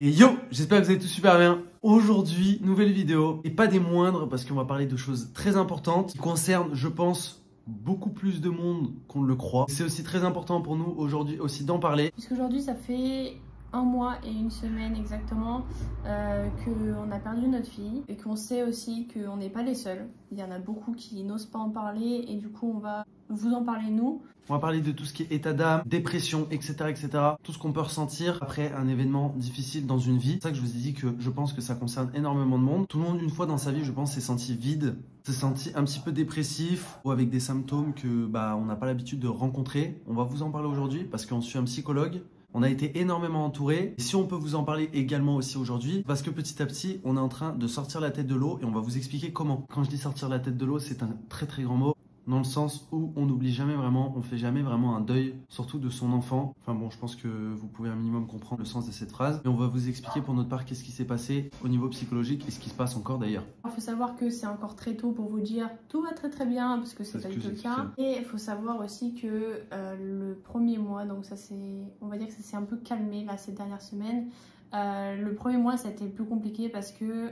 Et yo, j'espère que vous allez tous super bien. Aujourd'hui, nouvelle vidéo, et pas des moindres, parce qu'on va parler de choses très importantes qui concernent, je pense, beaucoup plus de monde qu'on ne le croit. C'est aussi très important pour nous aujourd'hui aussi d'en parler. Puisqu'aujourd'hui, ça fait un mois et une semaine exactement qu'on a perdu notre fille et qu'on sait aussi qu'on n'est pas les seuls. Il y en a beaucoup qui n'osent pas en parler et du coup, on va vous en parler nous. On va parler de tout ce qui est état d'âme, dépression, etc., etc. Tout ce qu'on peut ressentir après un événement difficile dans une vie. C'est ça que je vous ai dit que je pense que ça concerne énormément de monde. Tout le monde, une fois dans sa vie, je pense, s'est senti vide, s'est senti un petit peu dépressif ou avec des symptômes que on n'a pas l'habitude de rencontrer. On va vous en parler aujourd'hui parce qu'on suit un psychologue. On a été énormément entourés. Et si on peut vous en parler également aussi aujourd'hui, parce que petit à petit, on est en train de sortir la tête de l'eau et on va vous expliquer comment. Quand je dis sortir la tête de l'eau, c'est un très très grand mot. Dans le sens où on n'oublie jamais vraiment, on fait jamais vraiment un deuil, surtout de son enfant. Enfin bon, je pense que vous pouvez un minimum comprendre le sens de cette phrase. Et on va vous expliquer pour notre part qu'est-ce qui s'est passé au niveau psychologique et ce qui se passe encore d'ailleurs. Il faut savoir que c'est encore très tôt pour vous dire tout va très très bien, parce que c'est pas du tout le cas. Et il faut savoir aussi que le premier mois, donc ça c'est, on va dire que ça s'est un peu calmé là ces dernières semaines. Le premier mois ça a été plus compliqué parce que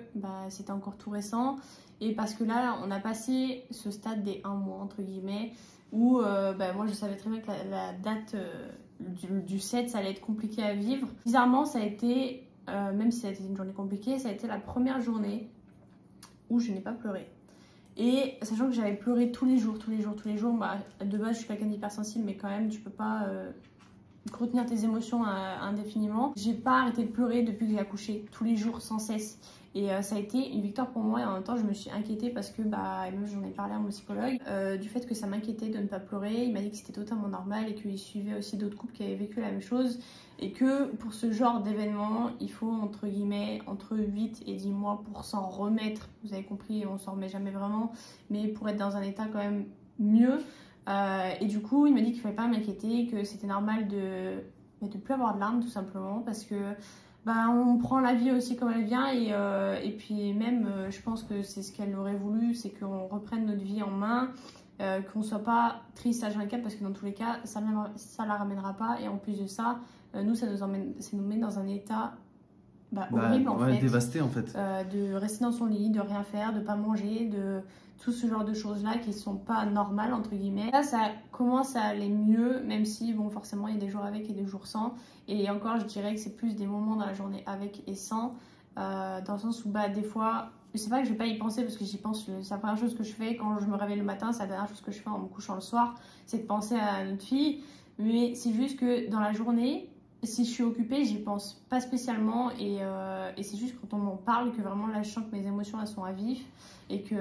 c'était encore tout récent et parce que là on a passé ce stade des 1 mois entre guillemets où moi je savais très bien que la date du 7 ça allait être compliqué à vivre. Bizarrement ça a été, même si ça a été une journée compliquée, ça a été la première journée où je n'ai pas pleuré. Et sachant que j'avais pleuré tous les jours, de base je suis quelqu'un d'hypersensible mais quand même tu peux pas retenir tes émotions indéfiniment. J'ai pas arrêté de pleurer depuis que j'ai accouché, tous les jours sans cesse. Et ça a été une victoire pour moi et en même temps je me suis inquiétée parce que même j'en ai parlé à mon psychologue du fait que ça m'inquiétait de ne pas pleurer. Il m'a dit que c'était totalement normal et qu'il suivait aussi d'autres couples qui avaient vécu la même chose et que pour ce genre d'événement il faut entre guillemets entre 8 et 10 mois pour s'en remettre. Vous avez compris, on s'en remet jamais vraiment, mais pour être dans un état quand même mieux. Et du coup il m'a dit qu'il fallait pas m'inquiéter, que c'était normal de plus avoir de larmes tout simplement parce que on prend la vie aussi comme elle vient et puis même je pense que c'est ce qu'elle aurait voulu, c'est qu'on reprenne notre vie en main, qu'on soit pas triste à H24 parce que dans tous les cas ça la ramènera pas et en plus de ça nous ça nous met dans un état horrible en fait, dévasté en fait, de rester dans son lit, de rien faire, de pas manger, de tout ce genre de choses là qui sont pas normales entre guillemets. Là ça commence à aller mieux, même si forcément il y a des jours avec et des jours sans, et encore je dirais que c'est plus des moments dans la journée avec et sans, dans le sens où des fois c'est pas que je vais pas y penser parce que j'y pense, c'est la première chose que je fais quand je me réveille le matin, c'est la dernière chose que je fais en me couchant le soir, c'est de penser à notre fille, mais c'est juste que dans la journée si je suis occupée, j'y pense pas spécialement et c'est juste quand on m'en parle que vraiment là je sens que mes émotions elles sont à vif et que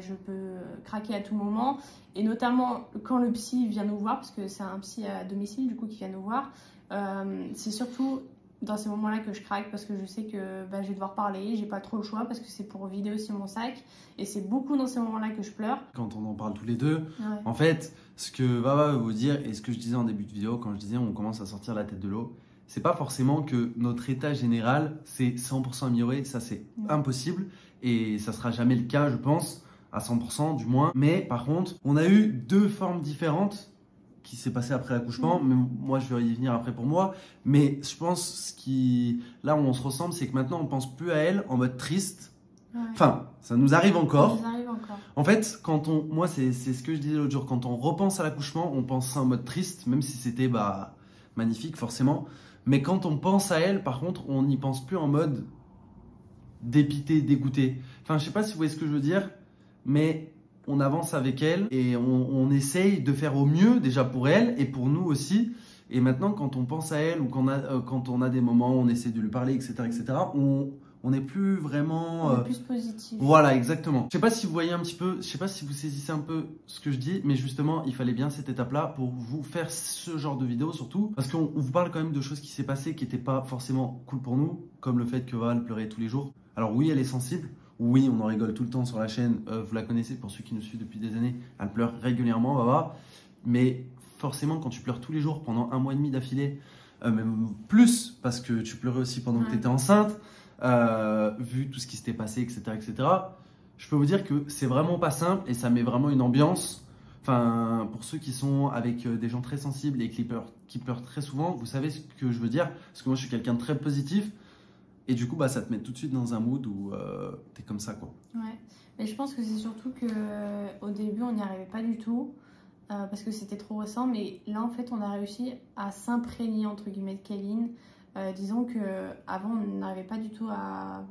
je peux craquer à tout moment, et notamment quand le psy vient nous voir parce que c'est un psy à domicile du coup qui vient nous voir, c'est surtout dans ces moments-là que je craque parce que je sais que je vais devoir parler, j'ai pas trop le choix parce que c'est pour vider aussi mon sac et c'est beaucoup dans ces moments-là que je pleure. Quand on en parle tous les deux, ouais. En fait, ce que Vava veut vous dire et ce que je disais en début de vidéo quand je disais on commence à sortir la tête de l'eau, c'est pas forcément que notre état général c'est 100% amélioré, ça c'est impossible et ça sera jamais le cas je pense, à 100% du moins. Mais par contre, on a eu 2 formes différentes qui s'est passé après l'accouchement, mais moi je vais y venir après pour moi, mais je pense là où on se ressemble, c'est que maintenant on pense plus à elle en mode triste. Ouais. Enfin, ça nous arrive encore. Ça nous arrive encore. En fait, moi c'est ce que je disais l'autre jour, quand on repense à l'accouchement, on pense ça en mode triste, même si c'était magnifique forcément, mais quand on pense à elle, par contre, on n'y pense plus en mode dépité, dégoûté. Enfin, je sais pas si vous voyez ce que je veux dire, mais on avance avec elle et on essaye de faire au mieux déjà pour elle et pour nous aussi. Et maintenant, quand on pense à elle ou quand on a des moments où on essaie de lui parler, etc., on n'est plus vraiment... On est plus positif. Voilà, exactement. Je sais pas si vous voyez un petit peu, je sais pas si vous saisissez un peu ce que je dis, mais justement, il fallait bien cette étape-là pour vous faire ce genre de vidéo surtout. Parce qu'on vous parle quand même de choses qui s'est passées qui n'étaient pas forcément cool pour nous, comme le fait que Val pleurait tous les jours. Alors oui, elle est sensible. Oui, on en rigole tout le temps sur la chaîne, vous la connaissez pour ceux qui nous suivent depuis des années, elle pleure régulièrement, Vava. Mais forcément, quand tu pleures tous les jours pendant 1 mois et demi d'affilée, même plus, parce que tu pleurais aussi pendant que tu étais enceinte, vu tout ce qui s'était passé, etc., je peux vous dire que c'est vraiment pas simple et ça met vraiment une ambiance. Enfin, pour ceux qui sont avec des gens très sensibles et qui pleurent très souvent, vous savez ce que je veux dire, parce que moi je suis quelqu'un de très positif. Et du coup, bah, ça te met tout de suite dans un mood où t'es comme ça, quoi. Ouais, mais je pense que c'est surtout qu'au début, on n'y arrivait pas du tout. Parce que c'était trop récent, mais là en fait on a réussi à s'imprégner entre guillemets de Kéline. Disons que avant on n'arrivait pas du tout à,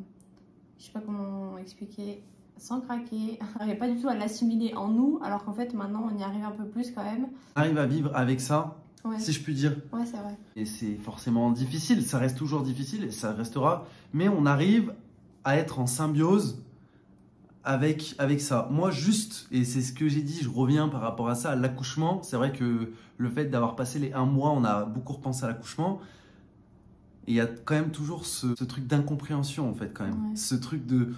je sais pas comment expliquer, sans craquer, on n'arrivait pas du tout à l'assimiler en nous, alors qu'en fait maintenant on y arrive un peu plus quand même. On arrive à vivre avec ça, Ouais. si je puis dire. Ouais, c'est vrai. Et c'est forcément difficile, ça reste toujours difficile et ça restera, mais on arrive à être en symbiose avec ça. Moi, juste, et c'est ce que j'ai dit, je reviens par rapport à ça, à l'accouchement. C'est vrai que le fait d'avoir passé les 1 mois, on a beaucoup repensé à l'accouchement. Et il y a quand même toujours ce truc d'incompréhension, en fait, quand même. Ouais. Ce truc de.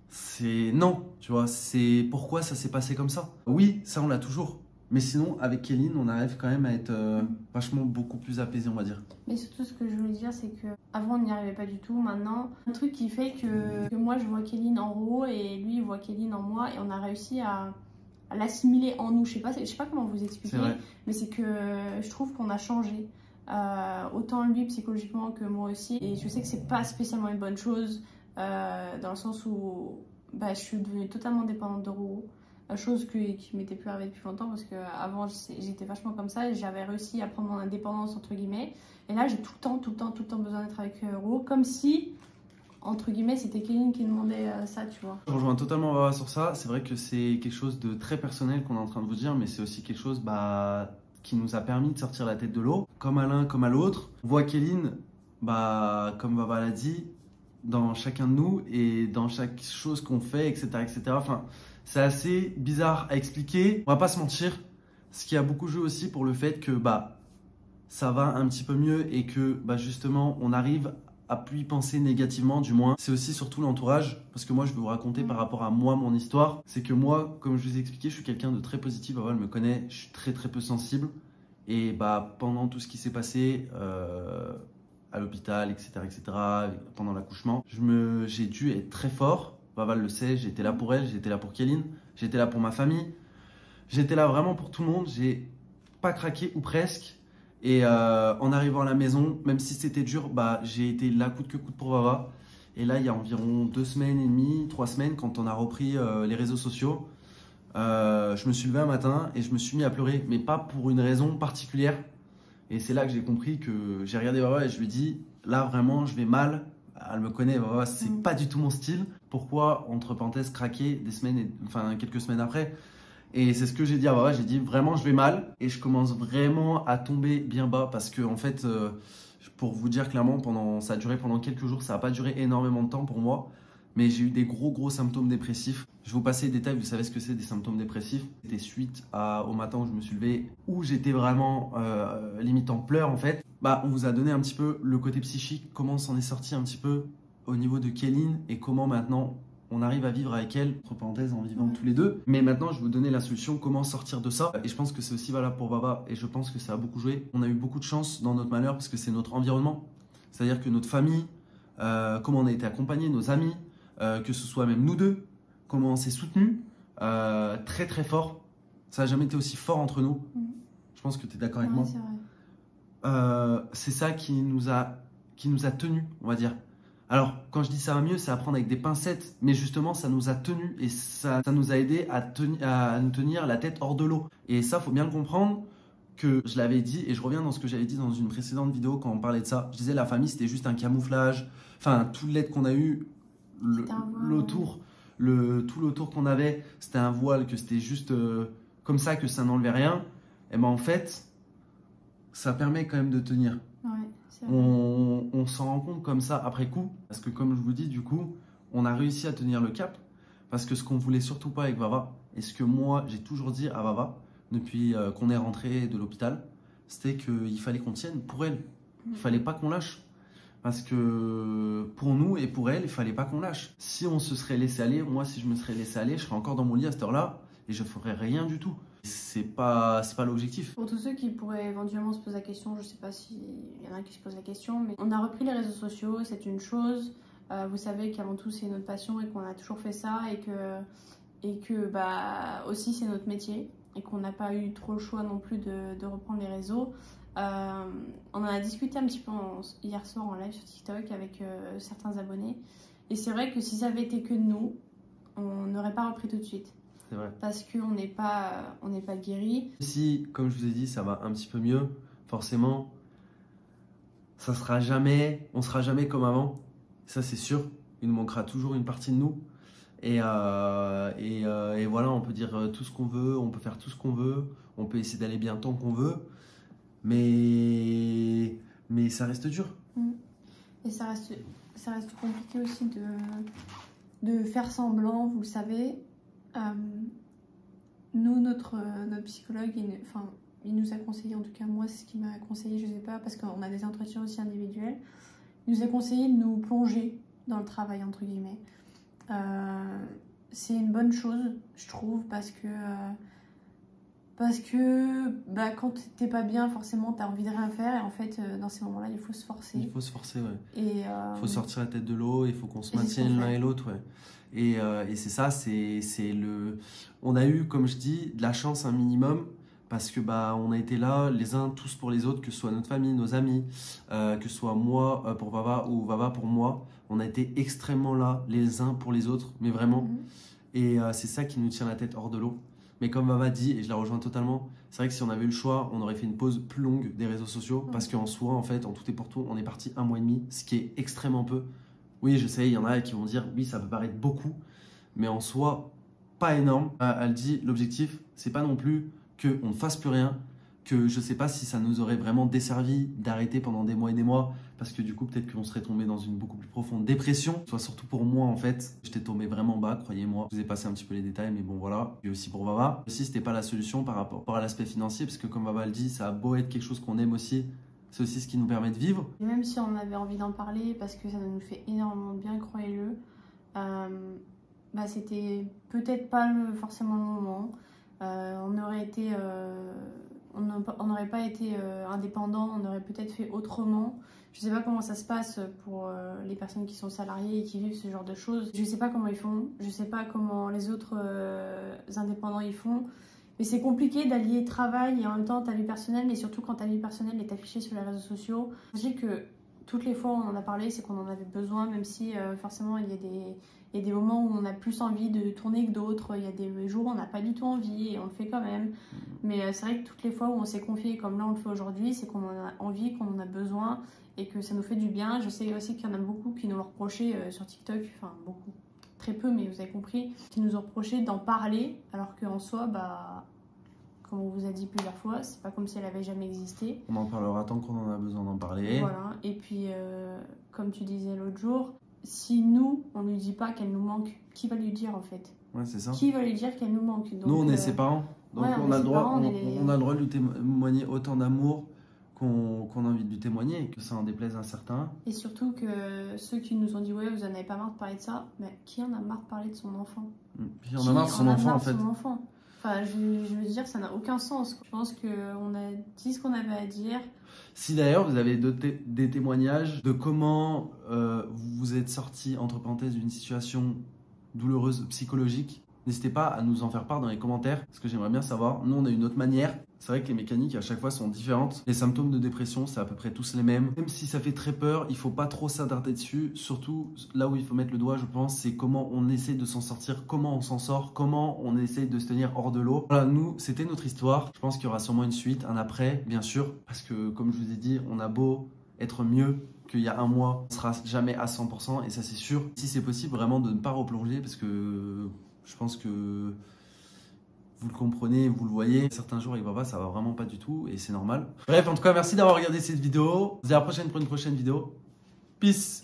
C'est. Non, tu vois, c'est pourquoi ça s'est passé comme ça. Oui, ça, on l'a toujours. Mais sinon, avec Kéline, on arrive quand même à être vachement beaucoup plus apaisé, on va dire. Mais surtout, ce que je voulais dire, c'est que avant on n'y arrivait pas du tout. Maintenant, un truc qui fait que moi je vois Kéline en Ro et lui il voit Kéline en moi et on a réussi à l'assimiler en nous. Je sais pas comment vous expliquer, mais c'est que je trouve qu'on a changé. Autant lui psychologiquement que moi aussi. Et je sais que c'est pas spécialement une bonne chose dans le sens où je suis devenue totalement dépendante de Ro. Chose qui m'était plus arrivée depuis longtemps parce qu'avant j'étais vachement comme ça et j'avais réussi à prendre mon indépendance entre guillemets. Et là j'ai tout le temps besoin d'être avec Ro, comme si entre guillemets c'était Kéline qui demandait ça, tu vois. Je rejoins totalement Wawa sur ça. C'est vrai que c'est quelque chose de très personnel qu'on est en train de vous dire, mais c'est aussi quelque chose qui nous a permis de sortir la tête de l'eau, comme à l'un comme à l'autre. On voit Kéline, comme Wawa l'a dit, dans chacun de nous et dans chaque chose qu'on fait, etc., etc. Enfin, c'est assez bizarre à expliquer. On va pas se mentir. Ce qui a beaucoup joué aussi pour le fait que ça va un petit peu mieux et que justement on arrive à plus y penser négativement, du moins. C'est aussi surtout l'entourage, parce que moi je vais vous raconter par rapport à moi mon histoire. C'est que moi, comme je vous ai expliqué, je suis quelqu'un de très positif. Elle me connaît, je suis très très peu sensible. Et pendant tout ce qui s'est passé à l'hôpital, etc., pendant l'accouchement, j'ai dû être très fort. Val le sait, j'étais là pour elle, j'étais là pour Kéline, j'étais là pour ma famille, j'étais là vraiment pour tout le monde, j'ai pas craqué ou presque. Et en arrivant à la maison, même si c'était dur, j'ai été là coûte que coûte pour Wawa. Et là, il y a environ 2 semaines et demie, 3 semaines, quand on a repris les réseaux sociaux, je me suis levé un matin et je me suis mis à pleurer, mais pas pour une raison particulière. Et c'est là que j'ai compris que j'ai regardé Wawa et je lui ai dit, là vraiment, je vais mal. Elle me connaît, c'est pas du tout mon style. Pourquoi, entre parenthèses, craquer quelques semaines après? Et c'est ce que j'ai dit à Wawa, j'ai dit vraiment je vais mal et je commence vraiment à tomber bien bas parce que en fait, pour vous dire clairement, ça a duré pendant quelques jours, ça n'a pas duré énormément de temps pour moi, mais j'ai eu des gros symptômes dépressifs. Je vais vous passer les détails, vous savez ce que c'est des symptômes dépressifs. C'était suite au matin où je me suis levé, où j'étais vraiment limite en pleurs en fait. On vous a donné un petit peu le côté psychique, comment on s'en est sorti un petit peu au niveau de Kéline et comment maintenant on arrive à vivre avec elle, entre parenthèses, en vivant tous les deux. Mais maintenant, je vais vous donner la solution, comment sortir de ça. Et je pense que c'est aussi valable pour Wawa et je pense que ça a beaucoup joué. On a eu beaucoup de chance dans notre malheur parce que c'est notre environnement. C'est-à-dire que notre famille, comment on a été accompagnés, nos amis, que ce soit même nous deux, comment on s'est soutenus, très très fort. Ça n'a jamais été aussi fort entre nous. Je pense que tu es d'accord avec moi. C'est vrai. C'est ça qui nous a tenus, on va dire. Alors, quand je dis ça va mieux, c'est à prendre avec des pincettes, mais justement, ça nous a tenus et ça nous a aidé à nous tenir la tête hors de l'eau. Et ça, faut bien le comprendre, que je l'avais dit, et je reviens dans ce que j'avais dit dans une précédente vidéo quand on parlait de ça. Je disais, la famille, c'était juste un camouflage. Enfin, tout l'aide qu'on a eu, tout l'autour qu'on avait, c'était un voile, que c'était juste comme ça, que ça n'enlevait rien. Et en fait, ça permet quand même de tenir. On s'en rend compte comme ça après coup, parce que comme je vous dis, du coup, on a réussi à tenir le cap, parce que ce qu'on voulait surtout pas avec Wawa, et ce que moi j'ai toujours dit à Wawa, depuis qu'on est rentré de l'hôpital, c'était qu'il fallait qu'on tienne pour elle, il fallait pas qu'on lâche, parce que pour nous et pour elle, il fallait pas qu'on lâche. Si on se serait laissé aller, moi si je me serais laissé aller, je serais encore dans mon lit à cette heure-là, et je ferais rien du tout. C'est pas l'objectif. Pour tous ceux qui pourraient éventuellement se poser la question, je sais pas s'il y en a qui se posent la question, mais on a repris les réseaux sociaux, c'est une chose. Vous savez qu'avant tout c'est notre passion et qu'on a toujours fait ça et que aussi c'est notre métier et qu'on n'a pas eu trop le choix non plus de reprendre les réseaux. On en a discuté un petit peu hier soir en live sur TikTok avec certains abonnés. Et c'est vrai que si ça avait été que de nous, on n'aurait pas repris tout de suite. C'est vrai. Parce qu'on n'est pas guéri. Si, comme je vous ai dit, ça va un petit peu mieux, forcément, on sera jamais comme avant. Ça, c'est sûr. Il nous manquera toujours une partie de nous. Et voilà, on peut dire tout ce qu'on veut, on peut faire tout ce qu'on veut, on peut essayer d'aller bien tant qu'on veut. Mais ça reste dur. Et ça reste compliqué aussi de faire semblant, vous le savez. Nous, notre psychologue, il nous a conseillé, en tout cas moi, c'est ce qu'il m'a conseillé, je sais pas, parce qu'on a des entretiens aussi individuels, il nous a conseillé de nous plonger dans le travail, entre guillemets. C'est une bonne chose, je trouve, parce que quand t'es pas bien, forcément t'as envie de rien faire, et en fait dans ces moments-là il faut se forcer. Il faut se forcer, ouais. Il faut sortir la tête de l'eau, il faut qu'on se maintienne l'un et l'autre, ouais. Et c'est ça, on a eu, comme je dis, de la chance un minimum, parce que on a été là les uns tous pour les autres, que ce soit notre famille, nos amis, que ce soit moi pour Vava ou Vava pour moi. On a été extrêmement là les uns pour les autres, mais vraiment. Et c'est ça qui nous tient la tête hors de l'eau. Mais comme Vava dit, et je la rejoins totalement, c'est vrai que si on avait eu le choix, on aurait fait une pause plus longue des réseaux sociaux, parce qu'en soi, en fait, en tout et pour tout, on est parti 1 mois et demi, ce qui est extrêmement peu. Oui, je sais, il y en a qui vont dire, oui, ça peut paraître beaucoup, mais en soi, pas énorme. Elle dit, l'objectif, c'est pas non plus qu'on ne fasse plus rien, que je sais pas si ça nous aurait vraiment desservi d'arrêter pendant des mois et des mois, parce que du coup peut-être qu'on serait tombé dans une beaucoup plus profonde dépression, soit surtout pour moi en fait, j'étais tombé vraiment bas, croyez-moi. Je vous ai passé un petit peu les détails, mais bon voilà. Et aussi pour Vava, aussi c'était pas la solution par rapport à l'aspect financier, parce que comme Vava le dit, ça a beau être quelque chose qu'on aime aussi, c'est aussi ce qui nous permet de vivre. Et même si on avait envie d'en parler, parce que ça nous fait énormément de bien, croyez-le, c'était peut-être pas forcément le moment. On n'aurait pas été indépendant, on aurait peut-être fait autrement. Je sais pas comment ça se passe pour les personnes qui sont salariées et qui vivent ce genre de choses. Je sais pas comment ils font, je sais pas comment les autres indépendants ils font. Mais c'est compliqué d'allier travail et en même temps ta vie personnelle, mais surtout quand ta vie personnelle est affichée sur les réseaux sociaux. Je dis que toutes les fois où on en a parlé, c'est qu'on en avait besoin, même si forcément il y a des moments où on a plus envie de tourner que d'autres. Il y a des jours où on n'a pas du tout envie et on le fait quand même. Mais c'est vrai que toutes les fois où on s'est confié, comme là on le fait aujourd'hui, c'est qu'on en a envie, qu'on en a besoin et que ça nous fait du bien. Je sais aussi qu'il y en a beaucoup qui nous l'ont reproché sur TikTok, enfin beaucoup, très peu, mais vous avez compris, qui nous ont reproché d'en parler, alors qu'en soi, comme on vous a dit plusieurs fois, c'est pas comme si elle avait jamais existé. On en parlera tant qu'on en a besoin d'en parler. Voilà, et puis comme tu disais l'autre jour, si nous, on lui dit pas qu'elle nous manque, qui va lui dire en fait? Ouais, c'est ça. Qui va lui dire qu'elle nous manque? Donc, nous, on est ses parents, donc ouais, on a le droit de lui témoigner autant d'amour qu'on a envie de lui témoigner, et que ça en déplaise à certains. Et surtout que ceux qui nous ont dit ouais, vous en avez pas marre de parler de ça, mais qui en a marre de parler de son enfant? Qui en a marre de son enfant en fait. Enfin, je veux dire, ça n'a aucun sens. Je pense qu'on a dit ce qu'on avait à dire. Si d'ailleurs vous avez des témoignages de comment vous vous êtes sorti, entre parenthèses, d'une situation douloureuse psychologique, n'hésitez pas à nous en faire part dans les commentaires, parce que j'aimerais bien savoir. Nous, on a une autre manière. C'est vrai que les mécaniques à chaque fois sont différentes. Les symptômes de dépression, c'est à peu près tous les mêmes. Même si ça fait très peur, il faut pas trop s'attarder dessus. Surtout, là où il faut mettre le doigt, je pense, c'est comment on essaie de s'en sortir, comment on s'en sort, comment on essaie de se tenir hors de l'eau. Voilà, nous, c'était notre histoire. Je pense qu'il y aura sûrement une suite, un après, bien sûr, parce que comme je vous ai dit, on a beau être mieux qu'il y a un mois, on sera jamais à 100%, et ça c'est sûr. Si c'est possible, vraiment de ne pas replonger, parce que je pense que vous le comprenez, vous le voyez. Certains jours avec Vava, ça va vraiment pas du tout et c'est normal. Bref, en tout cas, merci d'avoir regardé cette vidéo. On se dit à la prochaine pour une prochaine vidéo. Peace.